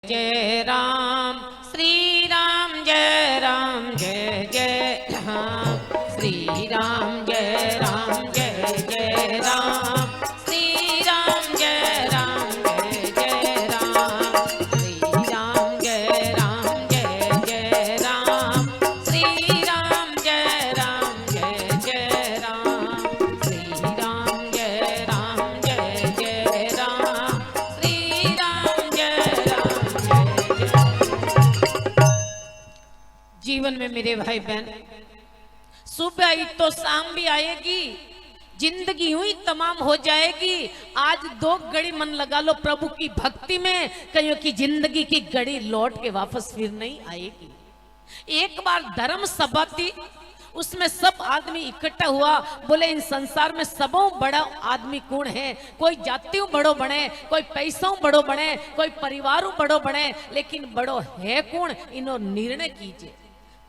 जय राम श्री राम जय राम जय जय राम श्री राम जय राम जय राम श्री राम जय राम जय राम श्री राम जय राम जय राम श्री राम जय राम जय राम श्री राम जय राम जय राम श्री राम जय राम जीवन में मेरे भाई बहन सुबह आई तो शाम भी आएगी, जिंदगी यूं ही तमाम हो जाएगी। आज 2 घड़ी मन लगा लो प्रभु की भक्ति में, कहीं की जिंदगी की घड़ी लौट के वापस फिर नहीं आएगी। एक बार धर्म सभा थी, उसमें सब आदमी इकट्ठा हुआ, बोले इन संसार में सबों बड़ा आदमी कौन है? कोई जातियों बड़ो बने, कोई पैसों बड़ो बने, कोई परिवारों बड़ो बने, लेकिन बड़ो है कौन? इन्हों निर्णय कीजिए।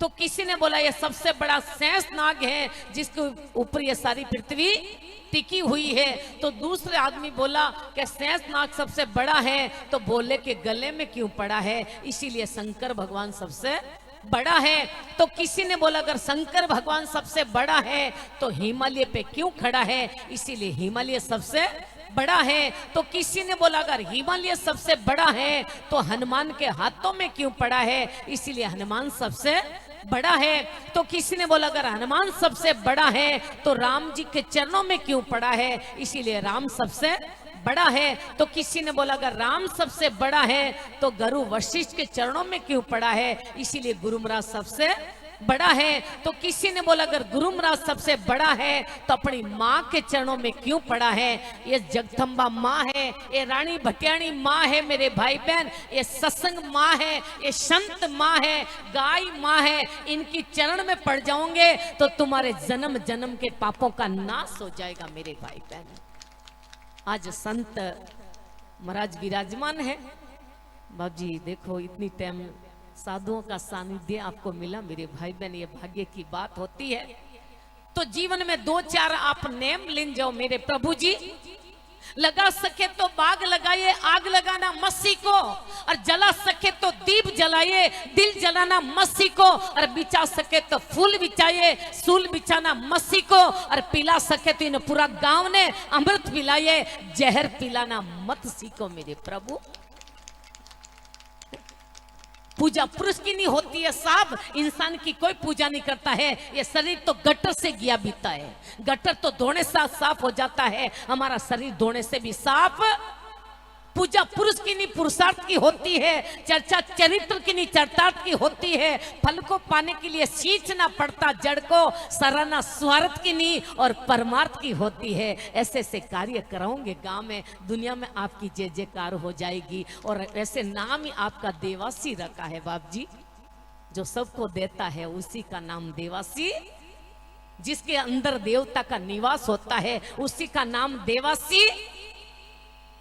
तो किसी ने बोला ये सबसे बड़ा शेषनाग है जिसके ऊपर ये सारी पृथ्वी टिकी हुई है। तो दूसरे आदमी बोला कि शेषनाग सबसे बड़ा है, तो बोले के गले में क्यों पड़ा है? इसीलिए शंकर भगवान सबसे बड़ा है। तो किसी ने बोला अगर शंकर भगवान सबसे बड़ा है तो हिमालय पे क्यों खड़ा है? इसीलिए हिमालय सबसे बड़ा है। तो किसी ने बोला अगर हिमालय सबसे बड़ा है तो हनुमान के हाथों में क्यों पड़ा है? इसीलिए हनुमान सबसे बड़ा है। तो किसी ने बोला अगर हनुमान सबसे बड़ा है तो राम जी के चरणों में क्यों पड़ा है? इसीलिए राम सबसे बड़ा है। तो किसी ने बोला अगर राम सबसे बड़ा है तो गुरु वशिष्ठ के चरणों में क्यों पड़ा है? इसीलिए गुरु महाराज सबसे बड़ा है। तो किसी ने बोला अगर गुरु महाराज सबसे बड़ा है तो अपनी माँ के चरणों में क्यों पड़ा है? ये जगदम्बा माँ है, ये रानी भटियाणी माँ है मेरे भाई बहन, ये सत्संग माँ है, ये संत माँ है, गाय माँ है। इनकी चरण में पड़ जाओगे तो तुम्हारे जन्म जन्म के पापों का नाश हो जाएगा मेरे भाई बहन। आज संत महाराज विराजमान है। बाबू जी देखो इतनी टाइम साधुओं का सानिध्य आपको मिला मेरे भाई बहन, ये भाग्य की बात होती है। तो जीवन में 2-4 आप नेम लेन जाओ मेरे प्रभु जी। लगा सके तो बाग लगाइए, आग लगाना मसी को, और जला सके तो दीप जलाइए, दिल जलाना मसी को, और बिछा सके तो फूल बिछाइए, सूल बिछाना मसी को, और पिला सके तो इन पूरा गांव ने अमृत पिलाइए, जहर पिलाना मत सीखो मेरे प्रभु। पूजा पुरुष की नहीं होती है साहब, इंसान की कोई पूजा नहीं करता है। ये शरीर तो गटर से गया बीता है, गटर तो धोने से साफ हो जाता है, हमारा शरीर धोने से भी साफ। पूजा पुरुष की नहीं पुरुषार्थ की होती है, चर्चा चरित्र की नहीं चरितार्थ की होती है। फल को पाने के लिए सींचना पड़ता जड़ को, सराहना स्वार्थ की नहीं और परमार्थ की होती है। ऐसे ऐसे कार्य कराओगे गांव में, दुनिया में आपकी जय जयकार हो जाएगी। और ऐसे नाम ही आपका देवासी रखा है बाप जी, जो सबको देता है उसी का नाम देवासी, जिसके अंदर देवता का निवास होता है उसी का नाम देवासी।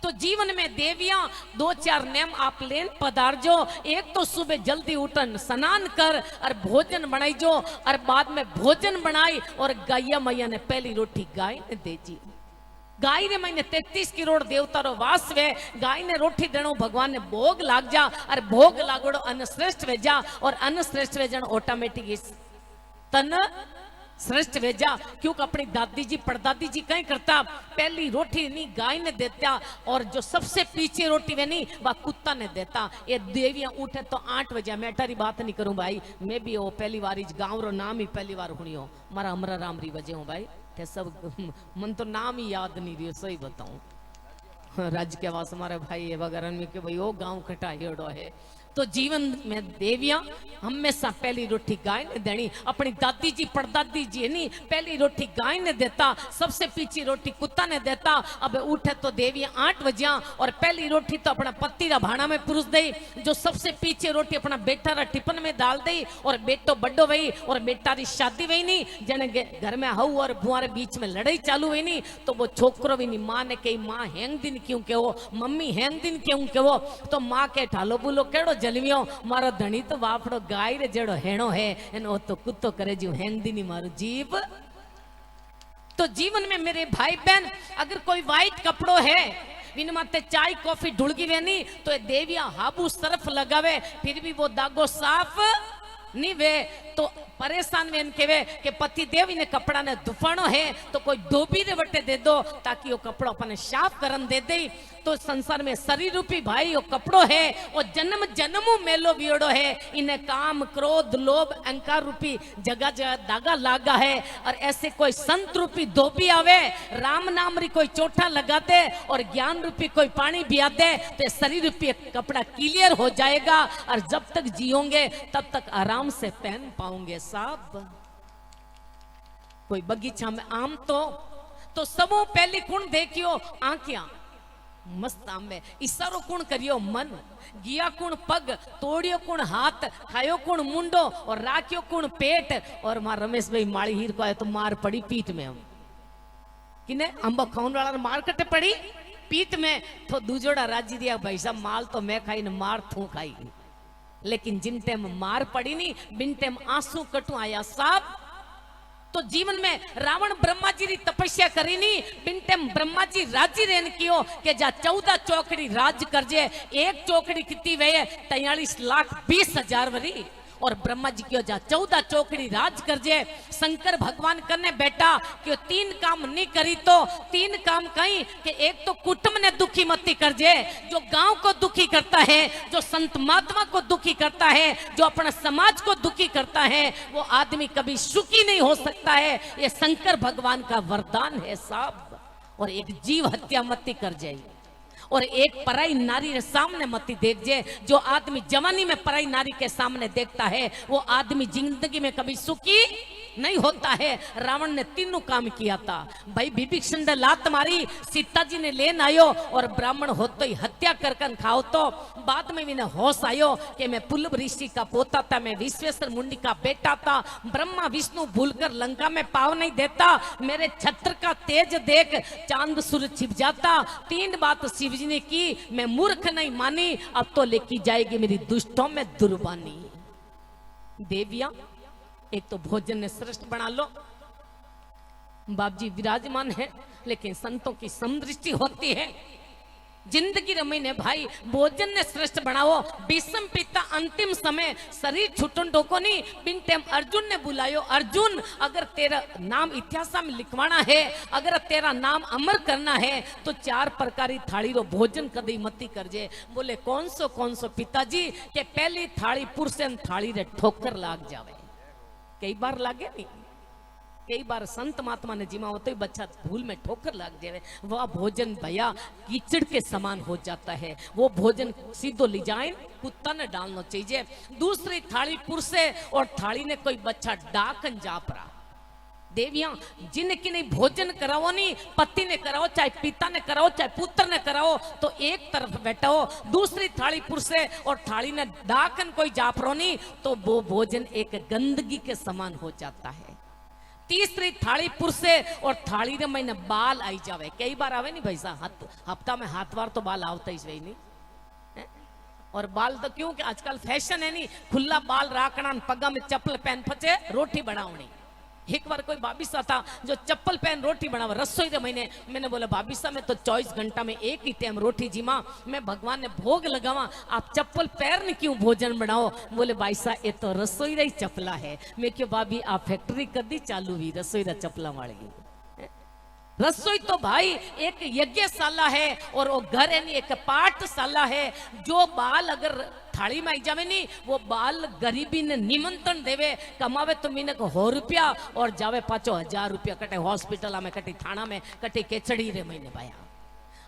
तो जीवन में देवियां 2-4 नेम आप लेन पधारजो। एक तो सुबह जल्दी उठन स्नान कर और भोजन बनाई जो, और बाद में भोजन बनाई और गैया मैया ने पहली रोटी गाय ने दे जी। गाय ने मैंने 33 करोड़ देवता रो वास वे, गाय ने रोटी देनो भगवान ने भोग लाग जा, और भोग लागोड़ो अन्न श्रेष्ठ वेजा, और अन्न श्रेष्ठ वेजन ऑटोमेटिक तन श्रेष्ठ भेजा। क्योंकि अपनी दादी जी परदादी जी कहीं करता, पहली रोटी नहीं गाय ने देता, और जो सबसे पीछे रोटी वे नहीं वह कुत्ता ने देता। ये देवियां उठे तो 8 बजे, मैं अटारी बात नहीं करूं भाई, मैं भी वो पहली बार इस गाँव रो नाम ही पहली बार हुई हो, मारा अमरा राम री वजह हूँ भाई, सब मन तो नाम ही याद नहीं रही, सही बताऊं। राज्य के आवास हमारे भाई वगैरह में कि भाई वो गाँव कटा हेड़ो है। तो जीवन में देवियां हमेशा पहली रोटी गाय ने देनी। अपनी दादी जी परदादी जी नहीं, पहली रोटी गाय ने देता, सबसे पीछे रोटी कुत्ता ने देता। अब उठे तो देवियां 8 बजे, और पहली रोटी तो अपना पति रा भाड़ा में पुरुष दे, जो सबसे पीछे रोटी अपना बेटा रा टिफिन में डाल दे, और बेटो बड्डो वही, और बेटा री शादी वही नहीं, जन घर में हऊ और बुआरे बीच में लड़ाई चालू हुई नहीं, तो वो छोकरो भी नहीं, माँ ने कही माँ हैंग दिन क्यों कहो, मम्मी हैंग दिन क्यों कहो, तो माँ के ठालो बोलो केड़ो जलवियो, मारो धनी तो बापड़ो गाय रे जेड़ो हेणो है, एनो तो कुत्तो करे जो हैंग दी नहीं मारो जीव। तो जीवन में मेरे भाई बहन अगर कोई वाइट कपड़ो है, बिन माते चाय कॉफी ढुलगी वे नहीं तो ये देविया हाबू सरफ लगावे फिर भी वो दागो साफ नहीं वे तो परेशान वे इनके वे कि पति देव इन्हें कपड़ा ने दुफानो है तो कोई डोबी रे बटे दे दो ताकि वो कपड़ा अपने साफ करन दे दे। तो संसार में शरीर रूपी भाई वो कपड़ो है वो जन्म जन्मों मेलो बियोड़ो है इन्हें काम क्रोध लोभ अहंकार रूपी जगह जगह दागा लागा है। और ऐसे कोई संत रूपी धोबी आवे राम नाम री कोई चोटा लगा दे और ज्ञान रूपी कोई पानी पिया दे तो शरीर रूपी कपड़ा क्लियर हो जाएगा और जब तक जियोगे तब तक आराम से पहन पाओगे साहब। कोई बगीचा में आम तो सबों पहली कुण देखियो आंखियां मस्त आम में इशारो कुण करियो मन गिया कुण पग तोड़ियो कुण हाथ खायो कुण मुंडो और राखियो कुण पेट। और मार रमेश भाई माड़ी हीर को आए तो मार पड़ी पीठ में हम किने अंबा खाउन वाला मार कटे पड़ी पीठ में तो दूजोड़ा राजी दिया भाई साहब माल तो मैं खाई न मार थू खाई लेकिन जिन टाइम मार पड़ी नहीं बिन टाइम आंसू कटू आया साहब। तो जीवन में रावण ब्रह्मा जी री तपस्या करी नी बिन टाइम ब्रह्मा जी राजी रहन कियो के जा 14 चौकड़ी राज करजे एक चौकड़ी कितनी वे 43,20,000 वरी और ब्रह्मा जी क्यों जा 14 चौकड़ी राज कर जे। शंकर भगवान करने बेटा क्यों 3 काम नहीं करी तो 3 काम कहीं कि एक तो कुटुंब ने दुखी मती कर जे जो गांव को दुखी करता है जो संत महात्मा को दुखी करता है जो अपना समाज को दुखी करता है वो आदमी कभी सुखी नहीं हो सकता है। ये शंकर भगवान का वरदान है साहब। और एक जीव हत्या मती कर जाए और एक पराई नारी के सामने मत देख जे। जो आदमी जवानी में पराई नारी के सामने देखता है वो आदमी जिंदगी में कभी सुखी नहीं होता है। रावण ने तीनों काम किया था भाई विभीषण ने लात मारी सीता जी ने लेन आयो और ब्राह्मण हो तो ही हत्या कर खाओ तो बाद में भी होश आयो कि मैं पुलभ ऋषि का पोता था मैं विश्वेश्वर मुंडी का बेटा था ब्रह्मा विष्णु भूलकर लंका में पाव नहीं देता मेरे छत्र का तेज देख चांद सूरज छिप जाता। 3 बात शिव जी ने की मैं मूर्ख नहीं मानी अब तो लेकी जाएगी मेरी दुष्टों में दुर्बानी। देविया एक तो भोजन ने श्रेष्ठ बना लो बाप जी विराजमान है लेकिन संतों की समदृष्टि होती है जिंदगी रमीने भाई भोजन ने श्रेष्ठ बनाओ। भीष्म पिता अंतिम समय शरीर छुटन डोको नहीं बिन टाइम अर्जुन ने बुलायो अर्जुन अगर तेरा नाम इतिहास में लिखवाना है अगर तेरा नाम अमर करना है तो 4 प्रकारी थाली रो भोजन कदी मती करजे। बोले कौन सो पिताजी के पहली थाली पुरुषन थाली रे ठोकर लाग जावे कई बार लागे नहीं कई बार संत महात्मा ने जिमा होते ही बच्चा भूल में ठोकर लग जाए वह भोजन भैया कीचड़ के समान हो जाता है वो भोजन सीधो ले जाए कुत्ता ने डालना चाहिए। दूसरी थाली पुरसे और थाली ने कोई बच्चा डाकन जापरा। देवियां जिनकी नहीं भोजन कराओ नहीं पति ने कराओ चाहे पिता ने कराओ चाहे पुत्र ने कराओ तो एक तरफ बैठो दूसरी थाली पुरसे और थाली ने डाकन कोई जापरो नहीं तो वो भोजन एक गंदगी के समान हो जाता है। तीसरी थाली पुरसे और थाली रे मैंने बाल आई जावे कई बार आवे नहीं भाई साहब हफ्ता में हाथ बार तो बाल आवता ही सही नहीं और बाल तो क्यों कि आजकल फैशन है नहीं खुला बाल राखना पगा में चप्पल पहन फचे रोटी बनावनी। एक बार कोई भाभी सा था जो चप्पल पहन रोटी बनावा रसोई रे मैंने बोला भाभी सा मैं तो 24 घंटा में एक ही टाइम रोटी जीमा मैं भगवान ने भोग लगावा आप चप्पल पैर ने क्यों भोजन बनाओ। बोले भाई सा ये तो रसोई रही चपला है। मैं क्यों भाभी आप फैक्ट्री कदी चालू हुई रसोई रा चपला वाली रसोई तो भाई एक यज्ञशाला है और वो घर है नहीं एक पाठशाला है। जो बाल अगर थाली में आई जावे नहीं वो बाल गरीबी ने निमंत्रण देवे कमावे तो मीने को 100 रुपया और जावे 5,000 रुपया कटे हॉस्पिटल में कटे थाना में कटे केचड़ी रे महीने पाया।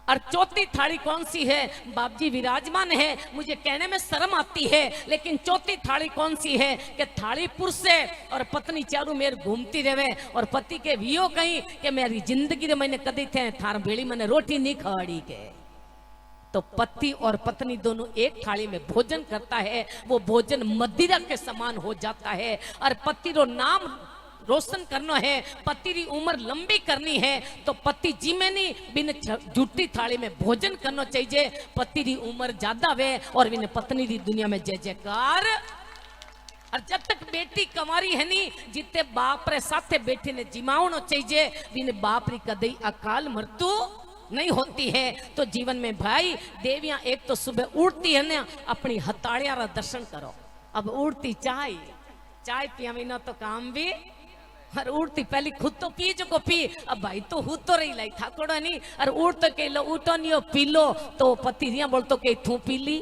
और चौथी थाली कौन सी है बाप जी विराजमान है मुझे कहने में शर्म आती है लेकिन चौथी थाली कौन सी है कि थाली पुरुष है और पत्नी चारू मेर घूमती रहे और पति के वियो कहीं कि मेरी जिंदगी रे मैंने कदी थे थार बेड़ी मैंने रोटी नहीं खवाड़ी के तो पति और पत्नी दोनों एक थाली में भोजन करता है वो भोजन मदिरा के समान हो जाता है। और पति रो नाम रोशन करना है पति री उम्र लंबी करनी है तो पति जी में नहीं बिन झूठी थाली में भोजन करना चाहिए। पति री उम्र ज्यादा वे और बिन पत्नी री दुनिया में जय जयकार। और जब तक बेटी कमारी है नहीं जितने बाप रे साथे बेटी ने जिमावनो चाहिए बिन बाप री कदई अकाल मृत्यु नहीं होती है तो जीवन में भाई देवियां एक तो सुबह उठती है ना, अपनी हथाड़ियां रा दर्शन करो। अब उठती चाय चाय पिया बिना तो काम भी, और उठती पहले खुद तो पी जो पी, अब भाई तो हूँ तो रही लाई ठाकुर नहीं, और उठ तो के लो उठो नहीं हो पी लो, तो पति दिया बोल तो के थू पी ली,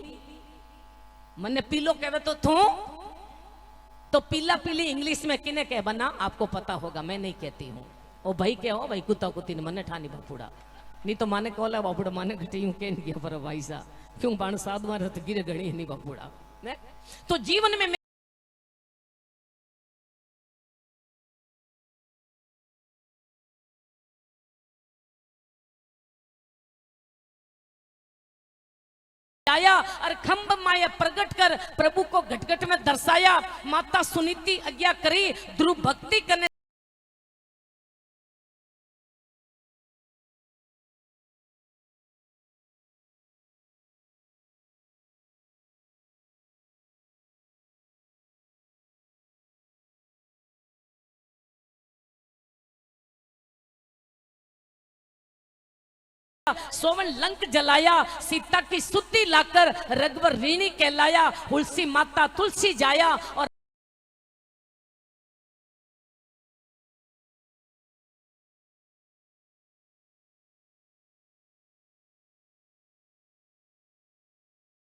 मने पी लो कहवे तो थू, तो पीला पीली इंग्लिश में किने कह बना आपको पता होगा, मैं नहीं कहती हूँ। ओ भाई क्या हो भाई कुत्ता कुत्ती ने मने ठानी बापूड़ा, नहीं तो माने कहला बापूड़ा माने घटी हूँ कह गया पर भाई सा क्यों बाण साधु मारे तो गिरे गणी नहीं बापूड़ा ने? तो जीवन में आया और खंभ माया प्रकट कर प्रभु को घटघट में दर्शाया। माता सुनीति आज्ञा करी ध्रुव भक्ति करने सोवन लंक जलाया, सीता की सुद्धि लाकर रघुवर ऋणी कहलाया, तुलसी माता तुलसी जाया। और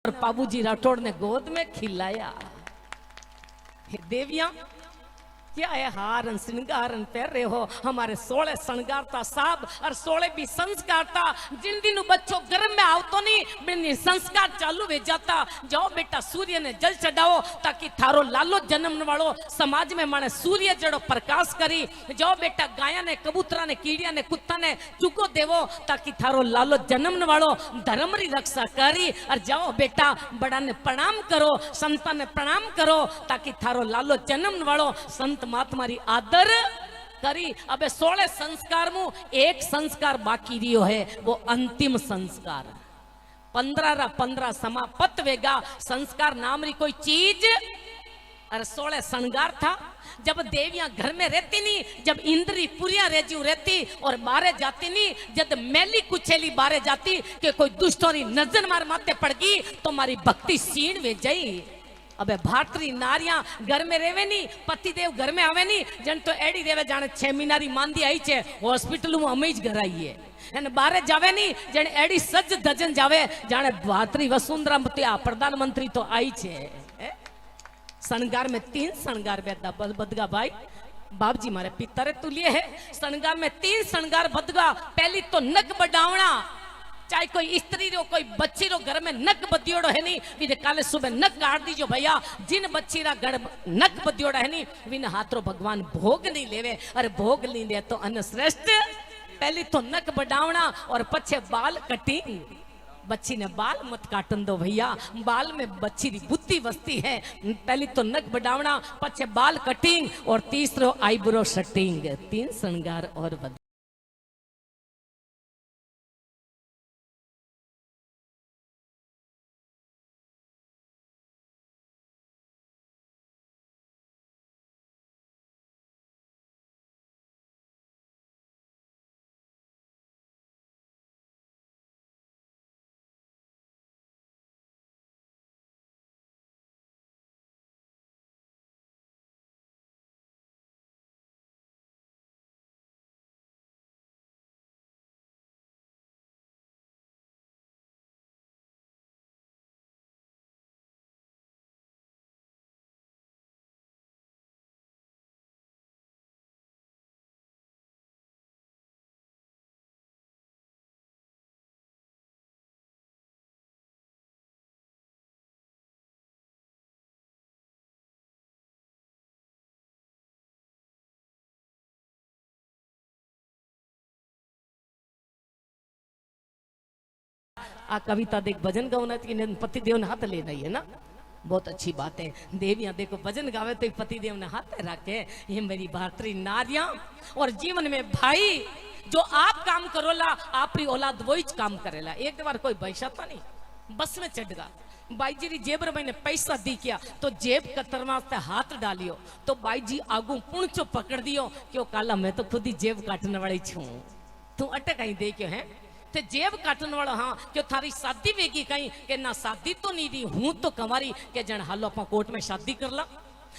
बाबूजी राठौड़ ने गोद में खिलाया। देवियां क्या है हारन श्रृंगारन पहन रहे हो, हमारे 16 श्रृंगार था साहब और 16 भी संस्कार था। जिन दिनों बच्चों गर्म में आवतो नहीं बिन संस्कार चालू हो जाता। जाओ बेटा सूर्य ने जल चढ़ाओ ताकि थारो लालो जन्म वालो समाज में माने सूर्य जड़ो प्रकाश करी। जाओ बेटा गाया ने कबूतरा ने कीड़िया ने कुत्ता ने चुको देवो ताकि थारो लालो जन्म वालो धर्म री रक्षा करी। और जाओ बेटा बड़ा ने प्रणाम करो, संता ने प्रणाम करो ताकि थारो लालो जन्म वालो संत महात्मारी आदर करी। अबे 16 संस्कार मु एक संस्कार बाकी रियो है, वो अंतिम संस्कार 15 समाप्त वेगा। संस्कार नाम री कोई चीज और 16 श्रृंगार था। जब देवियां घर में रहती नहीं, जब इंद्री पुरिया रेजू रहती और बारे जाती नहीं, जब मैली कुचेली बारे जाती कि कोई दुष्टोरी नजर मार माते पड़ गई तो मारी भक्ति सीण वे जाई। अबे भारतीय नारियां घर में रेवे नहीं, पतिदेव घर में आवे नहीं, जन तो एडी रेवे जाने 6 महीनारी मांदी आई छे हॉस्पिटल में अमे ज घर आई है। बारे जावे नहीं जन एडी सज धजन जावे जाने भारतीय वसुंधरा प्रधानमंत्री तो आई छे। श्रृंगार में 3 श्रृंगार बेदा बदगा भाई बाबजी मारे पितरे तुलिए है। श्रृंगार में 3 श्रृंगार बदगा। पहली तो नक बढ़ावना, चाहे कोई स्त्री रो कोई बच्ची रो घर में नक बदियोड़ो है नहीं विने काले सुबह नक काट दीजो भैया। जिन बच्ची रा घर नक बदियोड़ा है नहीं विने हाथरो भगवान भोग नहीं लेवे। अरे भोग नहीं ले तो अन्न श्रेष्ठ। पहली तो नक बढ़ावना और पछे बाल कटिंग। बच्ची ने बाल मत काटन दो भैया, बाल में बच्ची री बुद्धि वस्ती है। पहली तो नक बढ़ावना, पछे बाल कटिंग और तीसरो आईब्रो सेटिंग। 3 श्रृंगार और बद आ कविता देख भजन गाना पति देव ने हाथ लेना ही है ना, बहुत अच्छी बात है। देवियां देखो भजन गावे तो पति देव ने हाथ रखे। ये मेरी भारतीय नारियां और जीवन में भाई जो आप काम करोला आपरी औलाद वही काम करेला। एक बार कोई बैसाता नहीं बस में चढ़ गा बाई जी री जेब मैंने पैसा दी किया तो जेब कतरवा से हाथ डालियो तो बाई जी आगू पुणचो पकड़ दियो क्यों काला मैं तो खुद ही जेब काटने वाली छू तू अटक आई दे क्यों है। ते जेब काटन वाला हाँ क्यों थारी शादी वेगी कहीं के ना शादी तो नहीं दी हूं तो कंवारी के जन हालो अपना कोर्ट में शादी कर ला।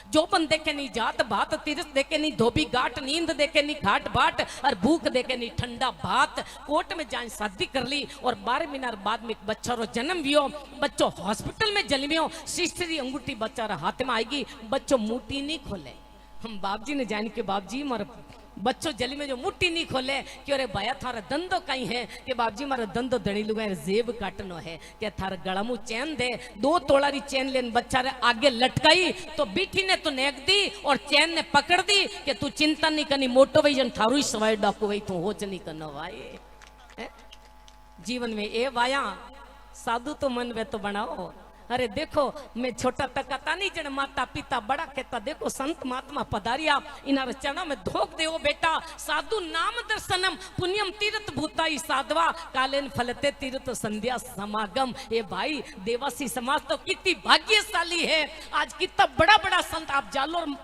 जो बन देखे नहीं जात बात, तीरथ देखे नहीं धोबी घाट, नींद देखे नहीं खाट बाट, और भूख देखे नहीं ठंडा भात। कोर्ट में जाए शादी कर ली और 12 महीना बाद में एक बच्चा रो जन्म वियो, बच्चों हॉस्पिटल में जन्मियो, सीसरी अंगूठी बच्चा रा हाथ में आएगी, बच्चों मुट्ठी नहीं खोले। हम बाप जी ने जान के बाप जी मारे बच्चों जली में जो मुट्ठी नहीं खोले कि अरे भैया थारा दंदो कहीं है कि बाप जी मारा दंदो धनी लुगा जेब काटनो है कि थारा गला मुंह चैन दे। 2 तोला री चैन लेन बच्चा रे आगे लटकाई तो बीठी ने तो नेक दी और चैन ने पकड़ दी कि तू चिंता नहीं करनी, मोटो वही जन थारू ही सवाई डाकू वही तू होच नहीं करना भाई। जीवन में ए वाया साधु तो मन वे तो बनाओ। अरे देखो मैं छोटा तकता नहीं जन माता पिता बड़ा कहता, देखो संत महात्मा पधारिया इनार चरणों में धोख दे बेटा, साधु नाम दर्शनम पुण्यम तीर्थ भूताई साधवा कालेन फलते तीर्थ संध्या समागम। ये भाई देवासी समाज तो कितनी भाग्यशाली है, आज कितना बड़ा बड़ा संत आप जालोर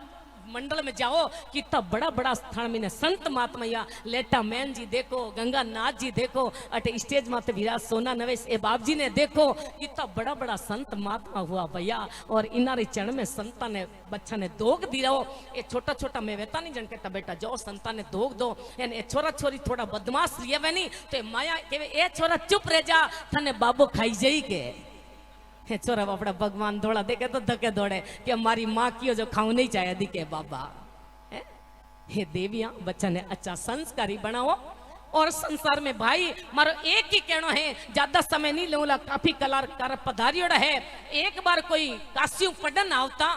मंडल में जाओ कितना बड़ा बड़ा स्थान में संत महात्मा या लेटा मैन जी देखो, गंगा नाथ जी देखो, अटे स्टेज माते विराज सोना नवेश ए बाप जी ने देखो कितना बड़ा बड़ा संत महात्मा हुआ भैया। और इनारे चरण में संता ने बच्चा ने दोग दी रहो। ये छोटा छोटा मैं वेता नहीं जन कहता बेटा जाओ संता ने दोग दो, यानी छोरा छोरी थोड़ा बदमाश लिया वे नहीं तो माया के ए छोरा चुप रह जा थने बाबू खाई जाई के छोरा बापड़ा भगवान दौड़ा देखे तो धके दौड़े कि हमारी माँ की जो खाऊ नहीं चाहे दिखे बाबा। हे देविया बच्चा ने अच्छा संस्कारी बनाओ। और संसार में भाई मारो एक ही कहना है, ज्यादा समय नहीं लूंगा, काफी कलाकार पधारियोड़ा है। एक बार कोई काशियों पढ़न आवता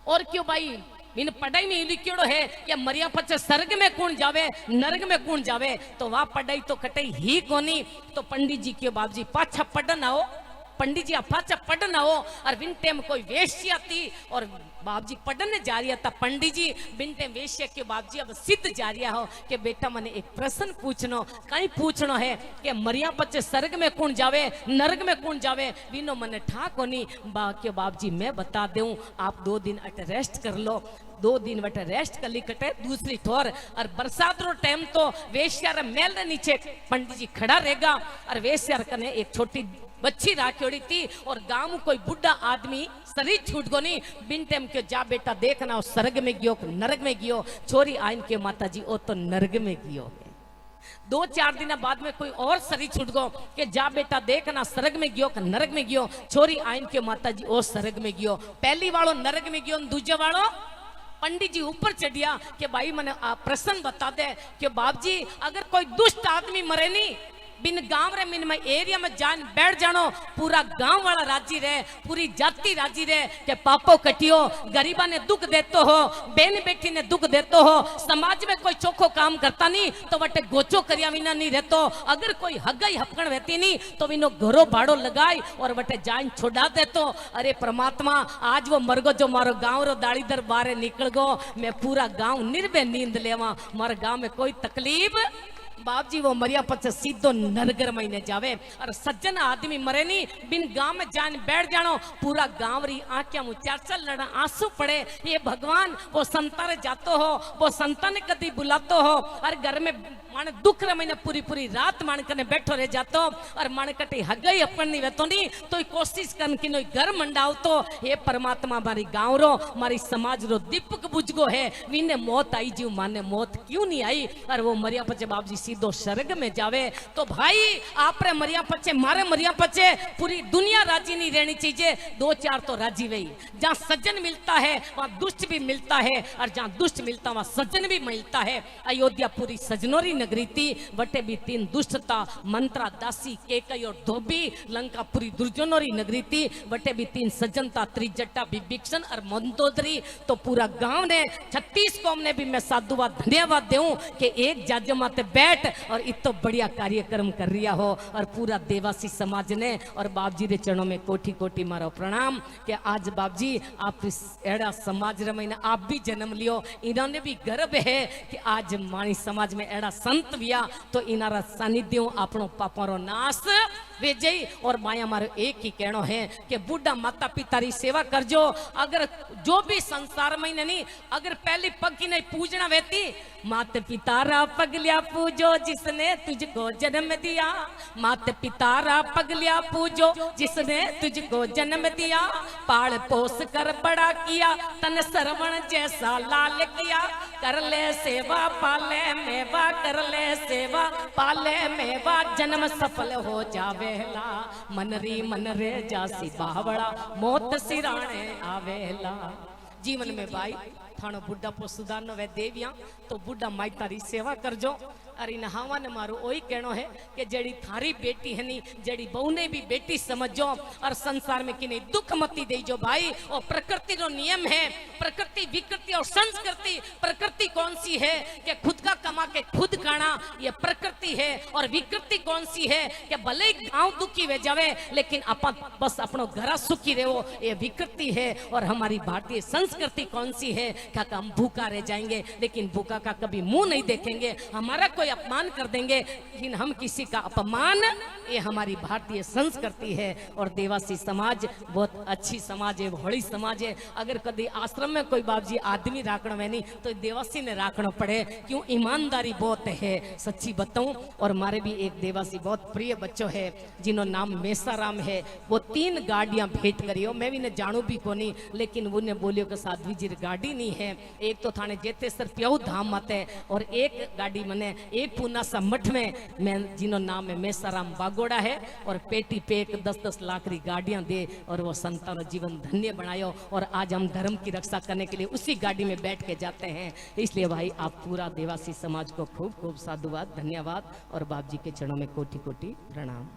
और क्यों भाई इन पढ़ाई में लिखियोड़ो है या मरिया पचे स्वर्ग में कौन जावे नरक में कौन जावे, तो वह पढ़ाई तो कटई ही कोनी। तो पंडित जी क्यों बाप जी पाछा पढ़न आओ, पंडित जी पाछा पढ़न आओ। और बिन टाइम कोई वेश्या थी और बाप जी पढ़ने जा रहा था, पंडित जी बिन टाइम वेश्या के बाप जी अब सिद्ध जा रहा हो कि बेटा मने एक प्रश्न पूछनो, कहीं पूछनो है कि मरिया बच्चे स्वर्ग में कौन जावे नरक में कौन जावे, बिनो मने ठाक होनी के बाप जी मैं बता दूं, आप 2 दिन अट रेस्ट कर लो। 2 दिन बटे रेस्ट कर ली कटे दूसरी ठोर। और बरसात रो टाइम तो वेश्या मेल रे नीचे पंडित जी खड़ा रहेगा और वेश्या कने एक छोटी बच्ची राखी थी और गांव में कोई बुढ़ा आदमी शरीर छूट गो नहीं, बिन टाइम के जा बेटा देखना स्वर्ग में गियो नरक में गियो। छोरी आइन के माता जी ओ तो नरक में गियो। 2-4 दिन बाद में कोई और शरीर छूट गो कि जा बेटा देखना स्वर्ग में गियो नरक में गियो। छोरी आइन के माता जी ओ स्वर्ग में गियो। पहली वालों नरक में गियो, दूजे वालों पंडित जी ऊपर चढ़िया कि भाई मैंने प्रश्न बता दे कि बाप जी अगर कोई दुष्ट आदमी मरे नहीं बिन गांव रे मिन में एरिया में जान बैठ जानो, पूरा गांव वाला राजी रहे, पूरी जाति राजी रहे कि पापो कटियो, गरीबा ने दुख देते हो, बेन बेटी ने दुख देते हो, समाज में कोई चोखो काम करता नहीं तो वटे गोचो करिया विना नहीं रहतो। अगर कोई हगई हपकण रहती नहीं तो विनो घरो भाड़ो लगाई और वटे जान छोड़ा देतो। अरे परमात्मा आज वो मरगो जो मारो गांव रो दाड़ीदर बारे निकल गो, मैं पूरा गांव निर्भय नींद लेवा, मारे गांव में कोई तकलीफ बाप जी वो मरिया पचे सीधो नरगर महीने जावे। और सज्जन आदमी मरे नहीं बिन गांव में जान बैठ जानो, पूरा गांव री आंखें मुचार चल लड़ा आंसू पड़े। ये भगवान वो संता रे जातो हो, वो संता ने कदी बुलातो हो और घर में माने दुख रे महीने पूरी पूरी रात मान कने बैठो रह जातो और मान कटी हगई अपन नहीं वेतो नहीं तो कोशिश करन कि नोई घर मंडाव तो हे परमात्मा मारी गांव रो मारी समाज रो दीपक बुझगो है, विने मौत आई जीव माने मौत क्यों नहीं आई। और वो मरिया पचे बाप जी सीधो स्वर्ग में जावे। तो भाई आप रे मरिया पचे मारे मरिया पचे पूरी दुनिया राजी नहीं रहनी चाहिए, 2-4 तो राजी वही। जहाँ सज्जन मिलता है वहाँ दुष्ट भी मिलता है और जहाँ दुष्ट मिलता वहाँ सज्जन भी मिलता है। अयोध्या पूरी सजनोरी नगरी थी, वटे भी 3 दुष्टता मंत्रा दासी केकई और धोबी। लंका पूरी दुर्जनोरी नगरी थी, वटे भी 3 सज्जनता त्रिजटा विभीषण और मंदोदरी। तो पूरा गांव ने 36 कौम ने भी मैं साधुवाद धन्यवाद दूं कि एक जाज माते बैठ और इतो बढ़िया कार्यक्रम कर रिया हो। और पूरा देवासी समाज ने और बाप जी रे चरणों में कोटि कोटि मारो प्रणाम कि आज बाप जी आप इस एड़ा समाज रे महीना आप भी जन्म लियो। इन्होंने भी गर्व है कि आज माणी समाज में एड़ा संत विया तो इनारा सानिध्यों आपनो पापारो नाश वे जई। और माया मारो एक ही कहनो है कि बुढ़ा माता पिता री सेवा करजो। अगर जो भी संसार में नहीं अगर पहली पग की नहीं पूजना वेती माते पिता रा पगलिया पूजो पूजो जिसने तुझको जन्म दिया, मात पितारा पगलिया पूजो जिसने तुझको जन्म दिया। पाल पोस कर बड़ा किया तन सरवण जैसा लाल किया, कर ले सेवा पाले मेवा, कर ले सेवा पाले मेवा, जन्म सफल हो जावेला, मनरी मन रे जासी बावड़ा, मौत सिराणे आवेला। जीवन में भाई थानो बुढ़ा पो सुधारनो वे देविया तो बुढ़ा माई तारी सेवा करजो। अरे नहावा ने मारो ओही कहनो है कि जेड़ी थारी बेटी है नी, जेड़ी बहू ने भी बेटी समझो और संसार में किने दुख मती दे जो भाई। और प्रकृति जो नियम है, प्रकृति विकृति और संस्कृति, प्रकृति कौन सी है कि खुद का कमा के खुद खाना, ये प्रकृति है। और विकृति कौन सी है कि भले गांव दुखी वे जावे लेकिन अपन बस अपनो घर सुखी रहो, ये विकृति है। और हमारी भारतीय संस्कृति कौन सी है कि हम भूखा रह जाएंगे लेकिन भूखा का कभी मुंह नहीं देखेंगे, हमारा कोई अपमान कर देंगे लेकिन हम किसी का अपमान, ये हमारी भारतीय संस्कृति है। और देवासी समाज बहुत अच्छी समाज है, बड़ी समाज है। अगर कभी आश्रम में कोई बाबजी आदमी राखण में नहीं तो देवासी ने राखना पड़े, क्यों ईमानदारी बहुत है, सच्ची बताऊं। और हमारे भी एक देवासी बहुत प्रिय बच्चों है जिन्हों नाम मेसाराम है, वो 3 गाड़ियां भेंट करी हो, मैं भी ने जानू भी कोनी लेकिन वो ने बोलियो के साथ जी गाड़ी नहीं है। एक तो थाने जेतेसर प्याऊ धाम मत है और एक गाड़ी मने एक पूना सा मठ में मैं जिन्हों नाम है मेसाराम बागोड़ा है। और पेटी पे 10-10 लाख की गाड़ियां दे और वो संतान जीवन धन्य बनायो। और आज हम धर्म की रक्षा करने के लिए उसी गाड़ी में बैठ के जाते हैं। इसलिए भाई आप पूरा देवासी समाज को खूब खूब साधुवाद, धन्यवाद और बाप जी के चरणों में कोटि कोटि प्रणाम।